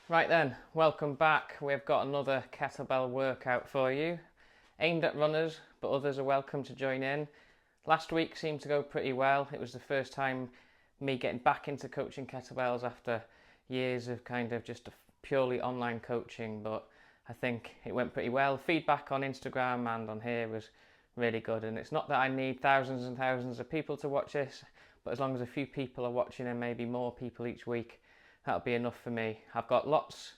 Right then, welcome back. We've got another kettlebell workout for you, aimed at runners, but others are welcome to join in. Last week seemed to go pretty well. It was the first time me getting back into coaching kettlebells after years of kind of just purely online coaching, but I think it went pretty well. Feedback on Instagram and on here was really good, and it's not that I need thousands and thousands of people to watch this, but as long as a few people are watching and maybe more people each week, that'll be enough for me. I've got lots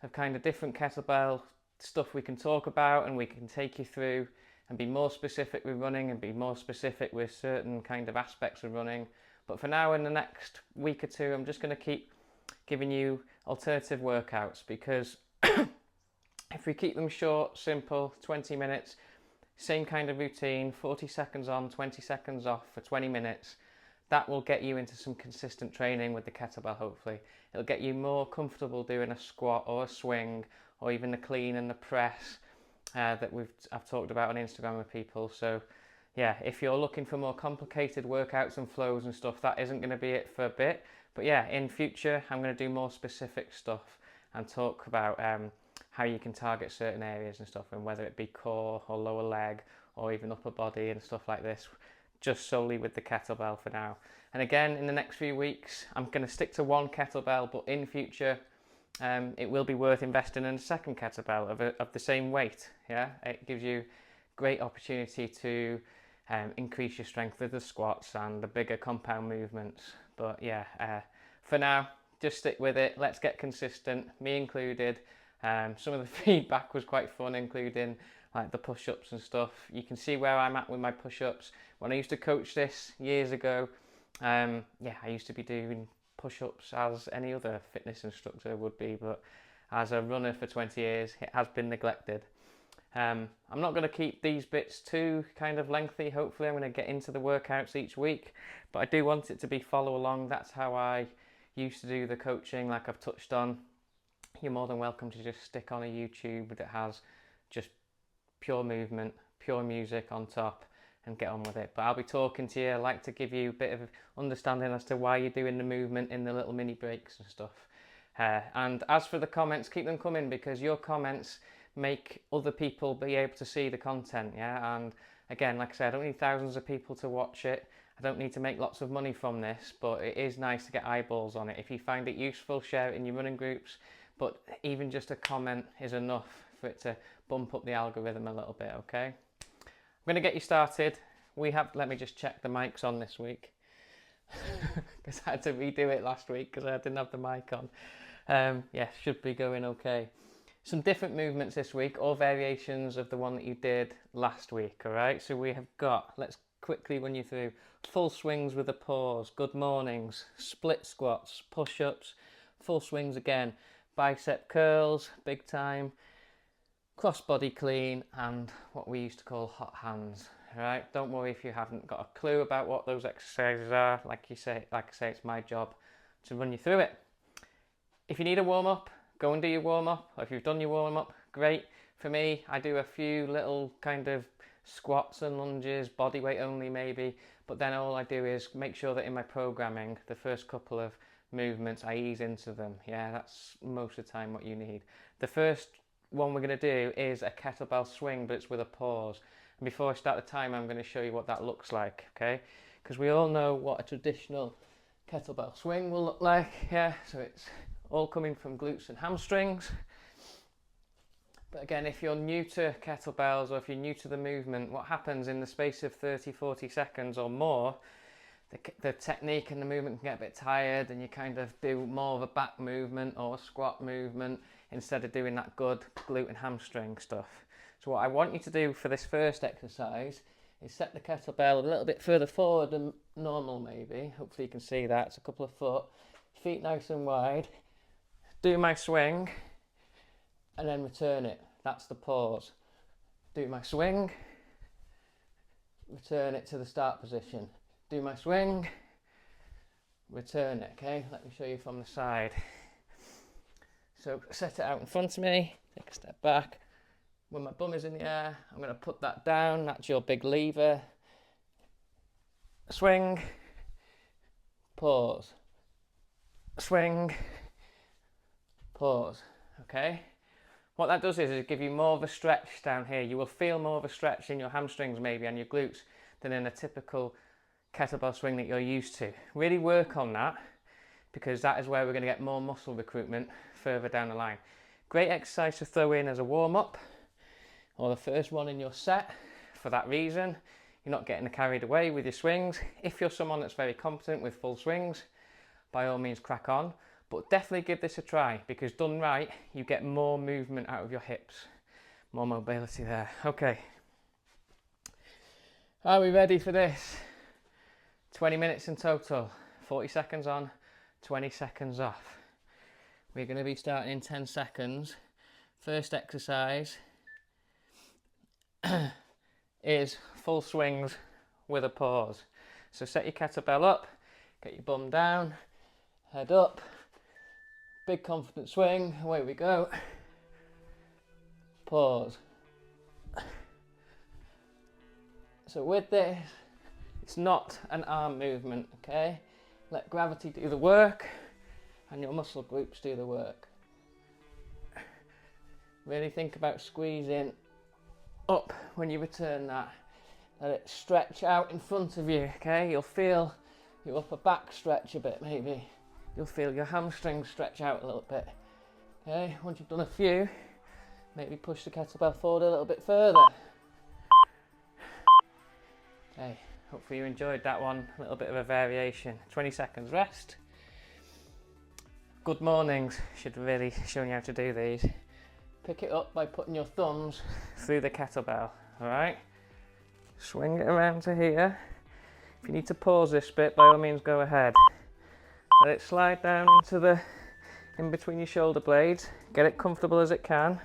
of kind of different kettlebell stuff we can talk about and we can take you through and be more specific with running and be more specific with certain kind of aspects of running. But for now, in the next week or two, I'm just going to keep giving you alternative workouts, because if we keep them short, simple, 20 minutes, same kind of routine, 40 seconds on, 20 seconds off for 20 minutes, that will get you into some consistent training with the kettlebell, hopefully. It'll get you more comfortable doing a squat or a swing or even the clean and the press that I've talked about on Instagram with people. So yeah, if you're looking for more complicated workouts and flows and stuff, that isn't going to be it for a bit. But yeah, in future, I'm going to do more specific stuff and talk about how you can target certain areas and stuff, and whether it be core or lower leg or even upper body and stuff like this, just solely with the kettlebell for now. And again, in the next few weeks, I'm going to stick to one kettlebell, but in future, it will be worth investing in a second kettlebell of the same weight. Yeah, it gives you great opportunity to increase your strength with the squats and the bigger compound movements. But yeah, for now, just stick with it. Let's get consistent, me included. Some of the feedback was quite fun, including like the push-ups and stuff. You can see where I'm at with my push-ups. When I used to coach this years ago, I used to be doing push-ups as any other fitness instructor would be, but as a runner for 20 years, it has been neglected. I'm not going to keep these bits too kind of lengthy. Hopefully I'm going to get into the workouts each week, but I do want it to be follow along. That's how I used to do the coaching, like I've touched on. You're more than welcome to just stick on a YouTube that has just pure movement, pure music on top, and get on with it. But I'll be talking to you. I like to give you a bit of understanding as to why you're doing the movement in the little mini breaks and stuff. And as for the comments, keep them coming, because your comments make other people be able to see the content. Yeah, and again, like I said, I don't need thousands of people to watch it. I don't need to make lots of money from this, but it is nice to get eyeballs on it. If you find it useful, share it in your running groups. But even just a comment is enough for it to bump up the algorithm a little bit, okay? I'm going to get you started. Let me just check the mic's on this week, because I had to redo it last week because I didn't have the mic on. Should be going okay. Some different movements this week, or variations of the one that you did last week, all right? So we have got, let's quickly run you through, full swings with a pause, good mornings, split squats, push-ups, full swings again, bicep curls, big time, cross body clean, and what we used to call hot hands. Right? Don't worry if you haven't got a clue about what those exercises are. Like I say, it's my job to run you through it. If you need a warm up, go and do your warm up. Or if you've done your warm up, great. For me, I do a few little kind of squats and lunges, body weight only maybe, but then all I do is make sure that in my programming, the first couple of movements, I ease into them. Yeah, that's most of the time what you need. The first one we're going to do is a kettlebell swing, but it's with a pause. And before I start the timer, I'm going to show you what that looks like, okay? Because we all know what a traditional kettlebell swing will look like. Yeah, so it's all coming from glutes and hamstrings. But again, if you're new to kettlebells, or if you're new to the movement, what happens in the space of 30-40 seconds or more, the technique and the movement can get a bit tired, and you kind of do more of a back movement or a squat movement instead of doing that good glute and hamstring stuff. So what I want you to do for this first exercise is set the kettlebell a little bit further forward than normal maybe. Hopefully you can see that. It's a couple of foot. Feet nice and wide. Do my swing and then return it. That's the pause. Do my swing. Return it to the start position. Do my swing. Return it, okay? Let me show you from the side. So set it out in front of me. Take a step back. When my bum is in the air, I'm going to put that down. That's your big lever. Swing. Pause. Swing. pause, okay? What that does is give you more of a stretch down here. You will feel more of a stretch in your hamstrings maybe and your glutes than in a typical kettlebell swing that you're used to. Really work on that, because that is where we're going to get more muscle recruitment further down the line. Great exercise to throw in as a warm-up or the first one in your set. For that reason, you're not getting carried away with your swings. If you're someone that's very competent with full swings, by all means crack on, but definitely give this a try, because done right, you get more movement out of your hips, more mobility there. Okay, are we ready for this? 20 minutes in total, 40 seconds on, 20 seconds off. We're going to be starting in 10 seconds. First exercise is full swings with a pause. So set your kettlebell up, get your bum down, head up, big confident swing, away we go. Pause. So with this, it's not an arm movement, okay? Let gravity do the work and your muscle groups do the work. Really think about squeezing up when you return that. Let it stretch out in front of you, okay? You'll feel your upper back stretch a bit maybe. You'll feel your hamstrings stretch out a little bit. Okay, once you've done a few, maybe push the kettlebell forward a little bit further. Okay, hopefully you enjoyed that one, a little bit of a variation. 20 seconds rest. Good mornings, should really show you how to do these. Pick it up by putting your thumbs through the kettlebell, alright? Swing it around to here. If you need to pause this bit, by all means go ahead. Let it slide down into in between your shoulder blades. Get it comfortable as it can.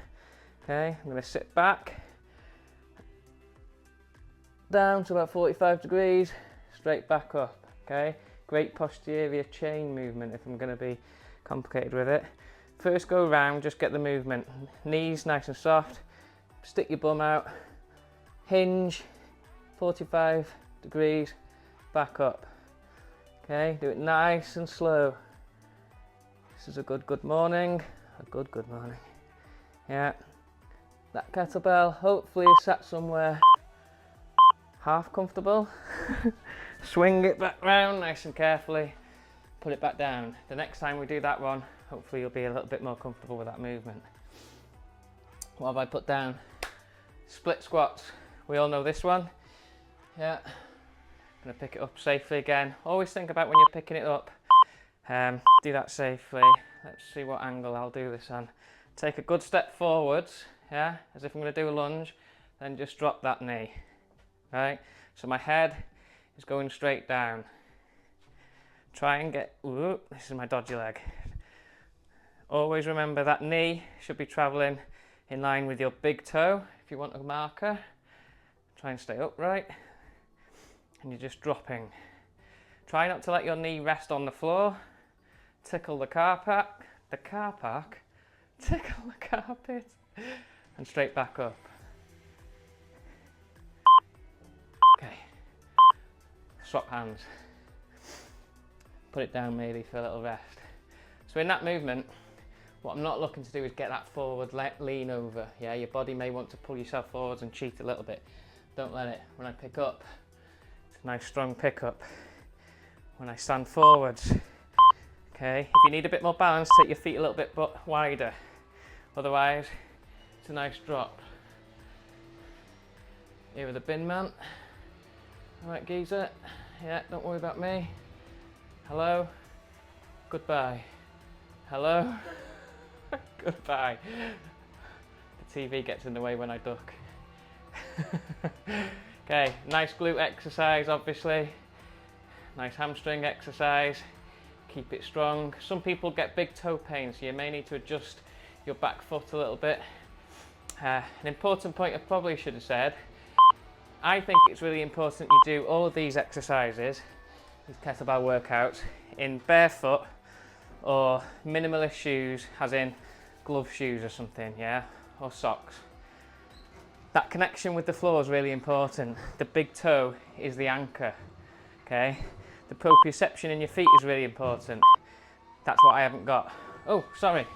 Okay, I'm going to sit back. Down to about 45 degrees, straight back up. Okay, great posterior chain movement if I'm going to be complicated with it. First go round, just get the movement. Knees nice and soft. Stick your bum out. Hinge, 45 degrees, back up. Okay, do it nice and slow. This is a good morning. A good morning. Yeah. That kettlebell hopefully is sat somewhere half comfortable. Swing it back round nice and carefully. Put it back down. The next time we do that one, hopefully you'll be a little bit more comfortable with that movement. What have I put down? Split squats. We all know this one. Yeah. I'm going to pick it up safely again. Always think about when you're picking it up. Do that safely. Let's see what angle I'll do this on. Take a good step forwards, yeah, as if I'm going to do a lunge, then just drop that knee. Right? So my head is going straight down. Try and get, this is my dodgy leg. Always remember that knee should be travelling in line with your big toe. If you want a marker, try and stay upright. And you're just dropping. Try not to let your knee rest on the floor. Tickle the car park. Tickle the carpet. And straight back up. Okay. Swap hands. Put it down maybe for a little rest. So in that movement, what I'm not looking to do is get that forward lean over. Yeah, your body may want to pull yourself forwards and cheat a little bit. Don't let it. When I pick up, it's a nice strong pickup. When I stand forwards, okay, if you need a bit more balance, take your feet a little bit wider. Otherwise, it's a nice drop. Here with the bin man. All right, geezer. Yeah, don't worry about me. Hello. Goodbye. Hello. Goodbye. The TV gets in the way when I duck. Okay, nice glute exercise, obviously. Nice hamstring exercise. Keep it strong. Some people get big toe pain, so you may need to adjust your back foot a little bit. An important point I probably should have said, I think it's really important you do all of these exercises, these kettlebell workouts, in barefoot or minimalist shoes, as in glove shoes or something, yeah, or socks. That connection with the floor is really important. The big toe is the anchor, okay? The proprioception in your feet is really important. That's what I haven't got. Oh, sorry.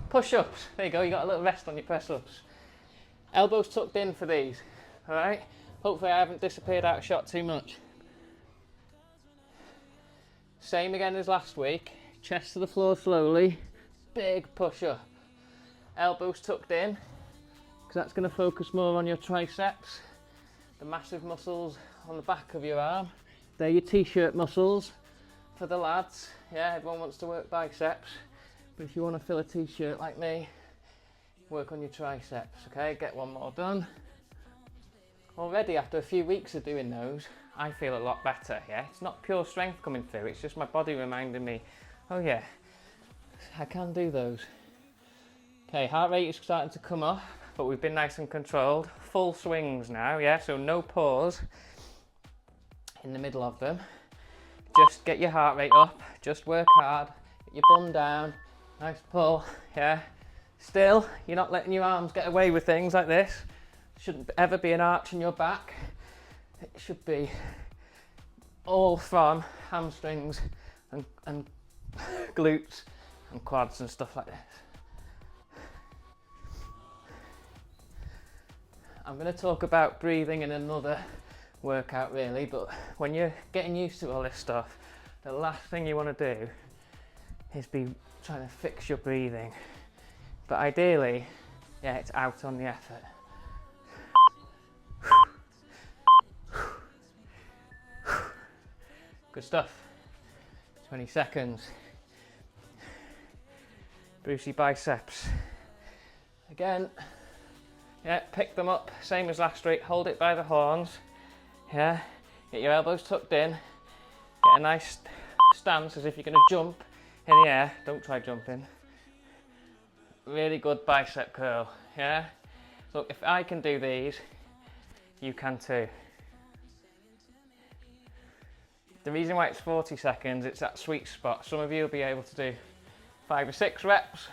Push-ups, there you go, you got a little rest on your press-ups. Elbows tucked in for these, all right? Hopefully I haven't disappeared out of shot too much. Same again as last week, chest to the floor slowly, big push-up. Elbows tucked in, because that's going to focus more on your triceps, the massive muscles on the back of your arm. They're your t-shirt muscles for the lads. Yeah, everyone wants to work biceps, but if you want to fill a t-shirt like me, work on your triceps, okay? Get one more done. Already after a few weeks of doing those, I feel a lot better, yeah? It's not pure strength coming through, it's just my body reminding me, oh yeah, I can do those. Okay, heart rate is starting to come up, but we've been nice and controlled. Full swings now, yeah? So no pause in the middle of them. Just get your heart rate up, just work hard, get your bum down, nice pull, yeah? Still, you're not letting your arms get away with things like this. Shouldn't ever be an arch in your back. It should be all from hamstrings and glutes and quads and stuff like this. I'm going to talk about breathing in another workout really, but when you're getting used to all this stuff, the last thing you want to do is be trying to fix your breathing. But ideally, yeah, it's out on the effort. Good stuff. 20 seconds. Brucey biceps. Again, yeah, pick them up, same as last week, hold it by the horns. Yeah, get your elbows tucked in, get a nice stance as if you're going to jump in the air. Don't try jumping. Really good bicep curl, yeah? So if I can do these, you can too. The reason why it's 40 seconds, it's that sweet spot. Some of you will be able to do 5 or 6 reps.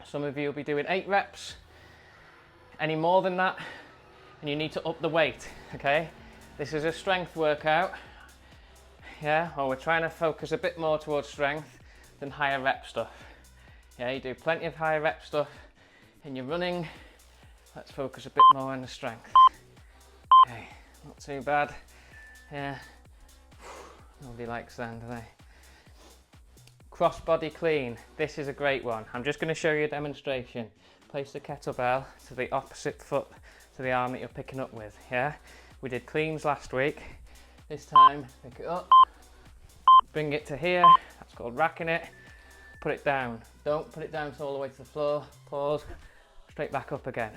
Some of you will be doing 8 reps. Any more than that, and you need to up the weight, okay? This is a strength workout, yeah? Or we're trying to focus a bit more towards strength than higher rep stuff. Yeah, you do plenty of higher rep stuff in your running. Let's focus a bit more on the strength. Okay, not too bad. Yeah, nobody likes that, do they? Cross body clean. This is a great one. I'm just going to show you a demonstration. Place the kettlebell to the opposite foot to the arm that you're picking up with, yeah? We did cleans last week. This time, pick it up, bring it to here. That's called racking it. Put it down. Don't put it down all the way to the floor. Pause. Straight back up again.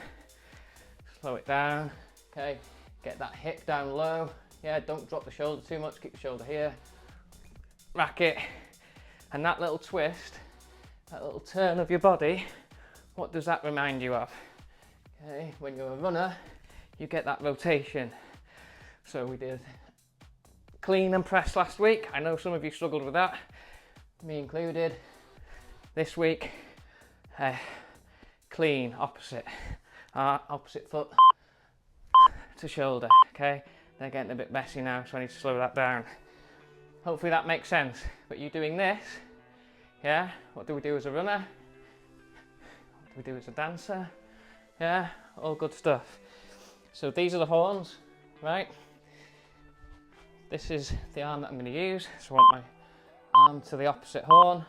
Slow it down. Okay. Get that hip down low. Yeah, don't drop the shoulder too much. Keep the shoulder here. Rack it. And that little twist, that little turn of your body, what does that remind you of? Okay, when you're a runner, you get that rotation. So we did clean and press last week. I know some of you struggled with that, me included. This week, clean, opposite foot to shoulder, okay? They're getting a bit messy now, so I need to slow that down. Hopefully that makes sense. But you doing this, yeah? What do we do as a runner? What do we do as a dancer? Yeah, all good stuff. So these are the horns, right? This is the arm that I'm going to use. So I want my arm to the opposite horn.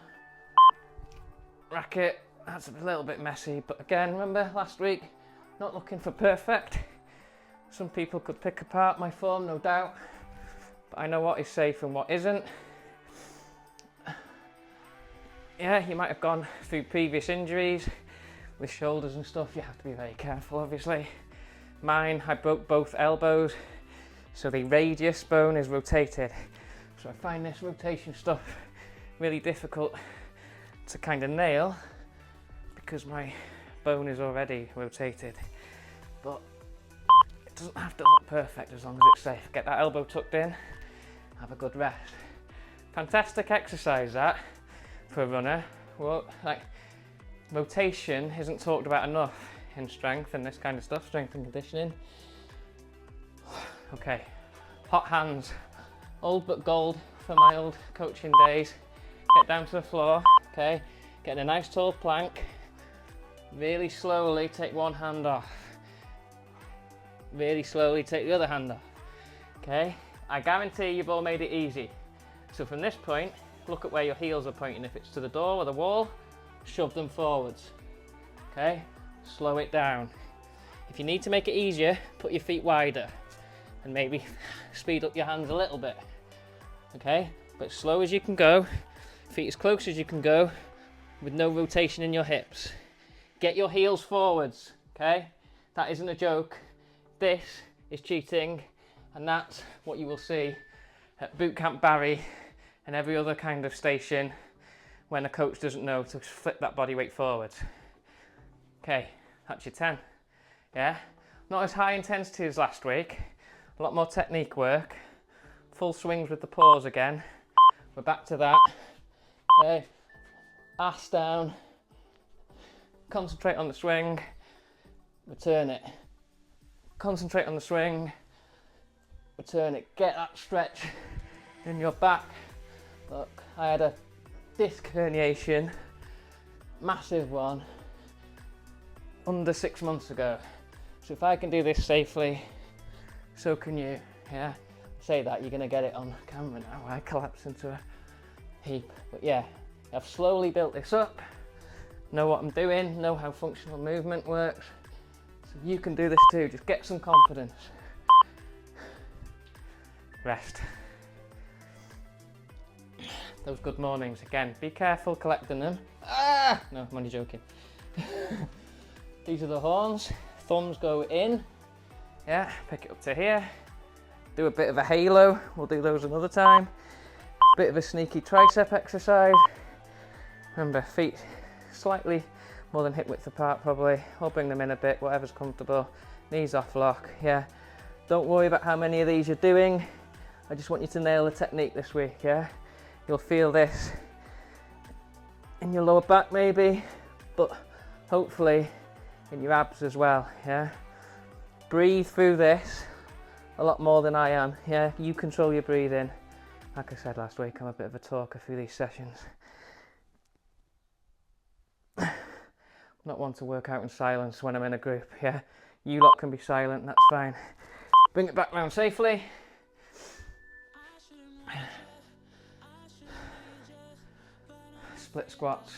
Rack it. That's a little bit messy, but again, remember last week, not looking for perfect. Some people could pick apart my form, no doubt, but I know what is safe and what isn't. Yeah, you might have gone through previous injuries with shoulders and stuff. You have to be very careful, obviously. Mine, I broke both elbows, so the radius bone is rotated. So I find this rotation stuff really difficult to kind of nail because my bone is already rotated. But it doesn't have to look perfect as long as it's safe. Get that elbow tucked in, have a good rest. Fantastic exercise that for a runner. Well, like, rotation isn't talked about enough in strength and this kind of stuff, strength and conditioning. Okay, hot hands, old but gold from my old coaching days. Get down to the floor, okay? Getting a nice tall plank. Really slowly take one hand off. Really slowly take the other hand off. Okay, I guarantee you've all made it easy. So from this point, look at where your heels are pointing. If it's to the door or the wall, shove them forwards. Okay, slow it down. If you need to make it easier, put your feet wider and maybe speed up your hands a little bit. Okay, but as slow as you can go, feet as close as you can go with no rotation in your hips. Get your heels forwards, okay? That isn't a joke. This is cheating, and that's what you will see at Bootcamp Barry and every other kind of station when a coach doesn't know to flip that body weight forward. Okay, that's your 10. Yeah, not as high intensity as last week, a lot more technique work, full swings with the pause again. We're back to that. Okay, ass down, concentrate on the swing, return it. Concentrate on the swing, return it. Get that stretch in your back. Look, I had a disc herniation, massive one, under 6 months ago. So if I can do this safely, so can you. Yeah, say that, you're gonna get it on camera now. I collapse into a heap. But yeah, I've slowly built this up, know what I'm doing, know how functional movement works. So you can do this too, just get some confidence. Rest. Those good mornings, again, be careful collecting them. Ah! No, I'm only joking. These are the horns, thumbs go in. Yeah, pick it up to here. Do a bit of a halo, we'll do those another time. Bit of a sneaky tricep exercise. Remember, feet slightly more than hip width apart probably, or bring them in a bit, whatever's comfortable. Knees off lock, yeah. Don't worry about how many of these you're doing. I just want you to nail the technique this week, yeah. You'll feel this in your lower back maybe, but hopefully in your abs as well, yeah. Breathe through this a lot more than I am, yeah. You control your breathing. Like I said last week, I'm a bit of a talker through these sessions. I'm not one to work out in silence when I'm in a group, yeah. You lot can be silent, that's fine. Bring it back round safely. Split squats.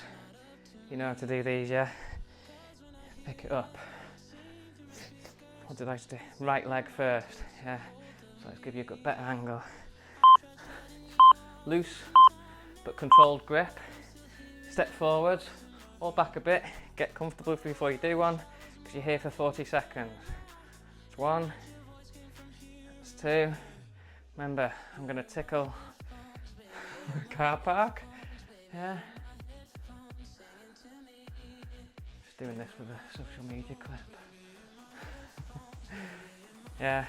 You know how to do these, yeah? Pick it up. What did I do? Right leg first, yeah. So let's give you a better angle. Loose but controlled grip. Step forwards or back a bit. Get comfortable before you do one, because you're here for 40 seconds. That's one. That's two. Remember, I'm going to tickle the car park. Yeah. Just doing this with a social media clip. Yeah.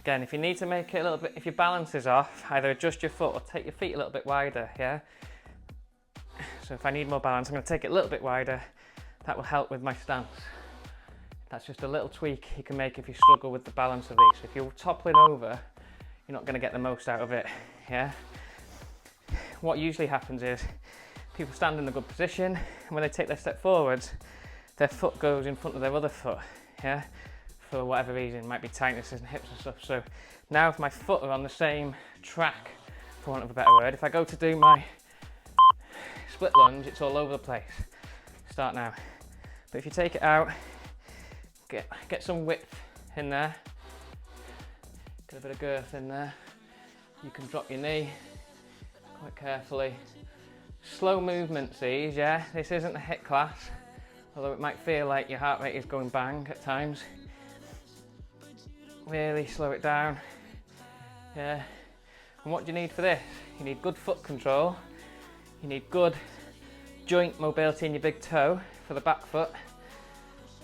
Again, if you need to make it a little bit, if your balance is off, either adjust your foot or take your feet a little bit wider, yeah? So if I need more balance, I'm going to take it a little bit wider. That will help with my stance. That's just a little tweak you can make if you struggle with the balance of these. If you're toppling over, you're not going to get the most out of it, yeah? What usually happens is people stand in a good position, and when they take their step forwards, their foot goes in front of their other foot, yeah? For whatever reason, it might be tightness in hips and stuff. So now if my foot are on the same track, for want of a better word, if I go to do my split lunge, it's all over the place. Start now. But if you take it out, get some width in there, get a bit of girth in there. You can drop your knee quite carefully. Slow movements these, yeah? This isn't a HIIT class, although it might feel like your heart rate is going bang at times. Really slow it down, yeah. And what do you need for this? You need good foot control, you need good joint mobility in your big toe for the back foot.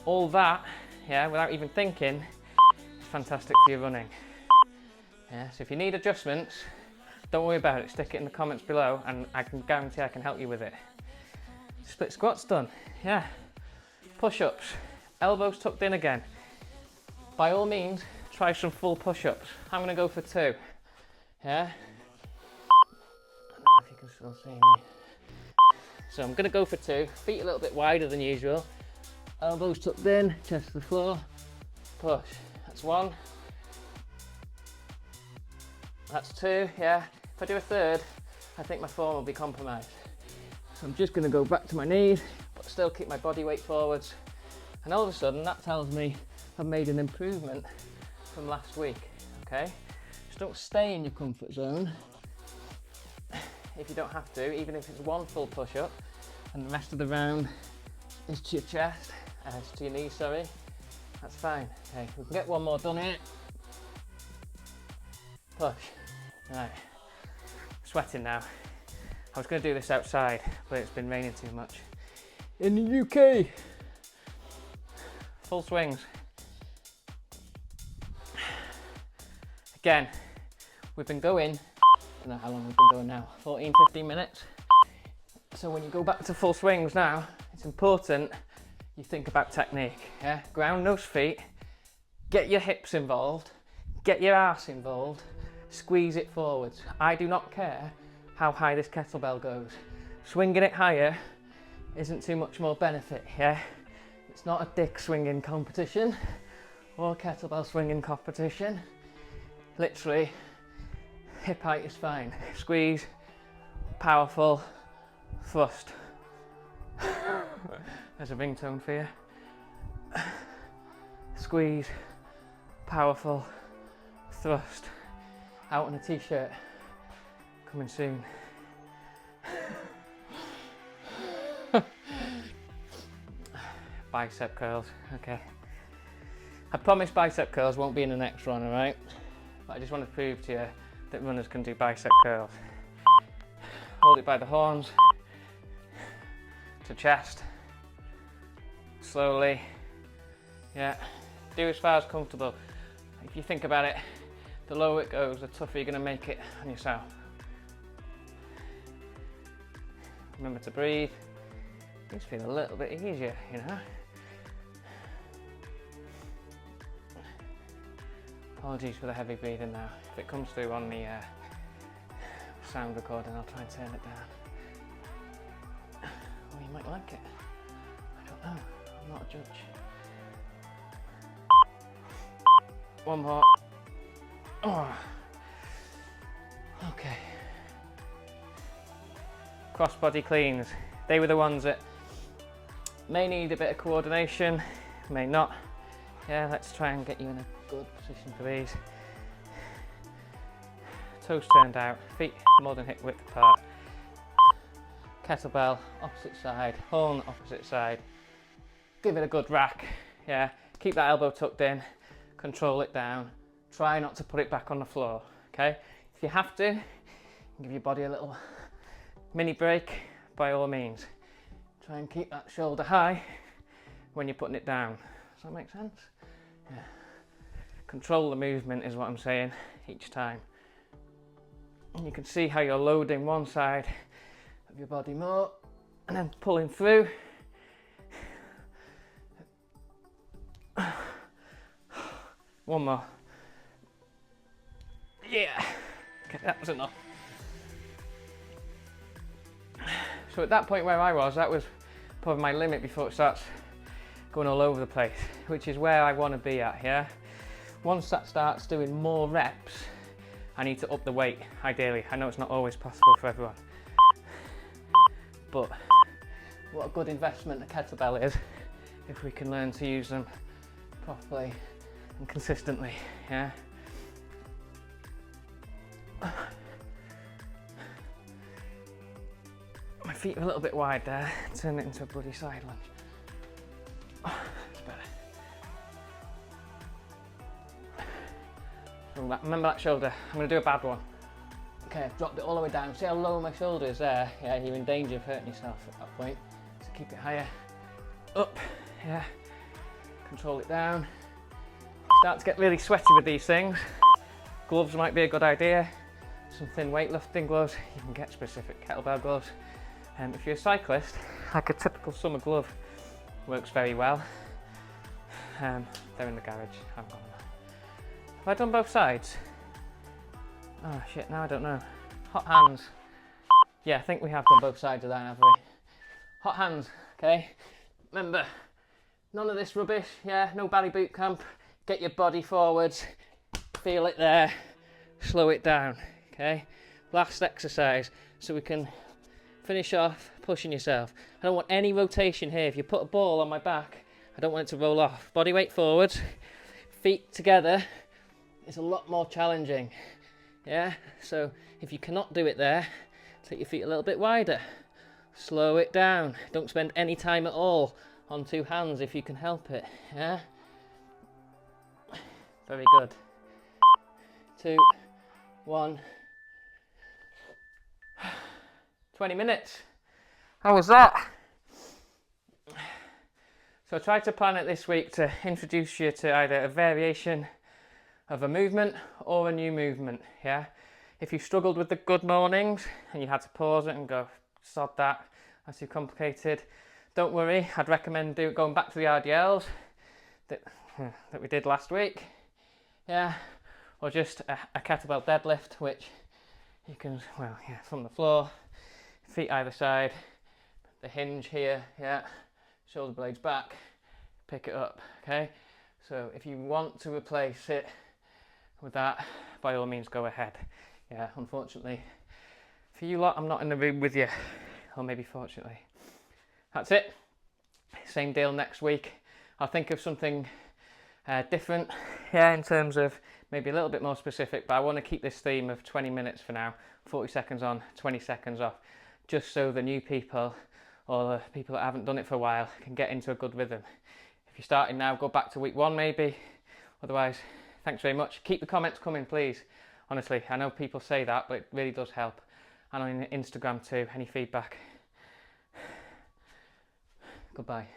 All that, yeah, without even thinking, is fantastic for your running. Yeah, so if you need adjustments, don't worry about it, stick it in the comments below and I can guarantee I can help you with it. Split squats done, yeah. Push-ups, elbows tucked in again. By all means, try some full push-ups. I'm going to go for 2. Yeah? I don't know if you can still see me. So I'm going to go for 2, feet a little bit wider than usual, elbows tucked in, chest to the floor, push. That's 1. That's 2, yeah. If I do a 3rd, I think my form will be compromised. So I'm just going to go back to my knees, but still keep my body weight forwards. And all of a sudden, that tells me I've made an improvement from last week, okay? Just don't stay in your comfort zone if you don't have to, even if it's 1 full push-up, and the rest of the round is to your chest, to your knees, sorry. That's fine. Okay, we can get 1 more done here. Push. Right. Sweating now. I was going to do this outside, but it's been raining too much. In the UK. Full swings. Again, we've been going, I don't know how long we've been going now, 14, 15 minutes. So when you go back to full swings now, it's important you think about technique, yeah? Ground those feet, get your hips involved, get your arse involved, squeeze it forwards. I do not care how high this kettlebell goes. Swinging it higher isn't too much more benefit, yeah? It's not a dick swinging competition or kettlebell swinging competition. Literally, hip height is fine. Squeeze, powerful, thrust. There's a ringtone for you. Squeeze, powerful, thrust. Out on a t-shirt, coming soon. Bicep curls, okay. I promise bicep curls won't be in the next run, alright? But I just want to prove to you that runners can do bicep curls. Hold it by the horns, to chest, slowly, yeah. Do as far as comfortable. If you think about it, the lower it goes, the tougher you're going to make it on yourself. Remember to breathe. Things feel a little bit easier, you know. Apologies for the heavy breathing now. If it comes through on the sound recording, I'll try and turn it down. Or you might like it. I don't know. I'm not a judge. 1 more. Oh. Okay. Cross body cleans. They were the ones that may need a bit of coordination, may not. Yeah, let's try and get you in a good position for these. Toes turned out, feet more than hip width apart. Kettlebell, opposite side, hold on the opposite side. Give it a good rack, yeah. Keep that elbow tucked in, control it down. Try not to put it back on the floor, okay? If you have to, give your body a little mini break, by all means. Try and keep that shoulder high when you're putting it down. Does that make sense? Yeah. Control the movement is what I'm saying each time. And you can see how you're loading one side of your body more and then pulling through. One more. Yeah. Okay, that was enough. So at that point where I was, that was probably my limit before it starts going all over the place, which is where I want to be at, yeah? Once that starts doing more reps, I need to up the weight, ideally. I know it's not always possible for everyone. But what a good investment a kettlebell is if we can learn to use them properly and consistently, yeah? My feet are a little bit wide there, turn it into a bloody side lunge. Oh, it's better. Remember that shoulder, I'm going to do a bad one. Okay, I've dropped it all the way down. See how low my shoulder is there? Yeah, you're in danger of hurting yourself at that point. So keep it higher. Up, yeah. Control it down. Start to get really sweaty with these things. Gloves might be a good idea. Some thin weightlifting gloves. You can get specific kettlebell gloves. If you're a cyclist, like a typical summer glove works very well. They're in the garage. I've got them. Have I done both sides? Oh shit, now I don't know. Hot hands. Yeah, I think we have done both sides of that, have we? Hot hands, okay? Remember, none of this rubbish, yeah? No belly boot camp. Get your body forwards, feel it there, slow it down, okay? Last exercise, so we can finish off pushing yourself. I don't want any rotation here. If you put a ball on my back, I don't want it to roll off. Body weight forwards, feet together is a lot more challenging, yeah? So if you cannot do it there, take your feet a little bit wider. Slow it down. Don't spend any time at all on two hands if you can help it, yeah? Very good. 2, 1. 20 minutes. How was that? So I tried to plan it this week to introduce you to either a variation of a movement or a new movement, yeah? If you struggled with the good mornings and you had to pause it and go, sod that, that's too complicated, don't worry, I'd recommend going back to the RDLs that we did last week, yeah? Or just a kettlebell deadlift, which you can, well, yeah, from the floor, feet either side, the hinge here, yeah, shoulder blades back, pick it up, okay? So if you want to replace it with that, by all means go ahead. Yeah, unfortunately, for you lot, I'm not in the room with you, or maybe fortunately. That's it. Same deal next week. I'll think of something different, yeah, in terms of maybe a little bit more specific, but I want to keep this theme of 20 minutes for now, 40 seconds on, 20 seconds off, just so the new people or the people that haven't done it for a while can get into a good rhythm. If you're starting now, go back to week 1 maybe. Otherwise, thanks very much. Keep the comments coming, please. Honestly, I know people say that, but it really does help. And on Instagram too, any feedback. Goodbye.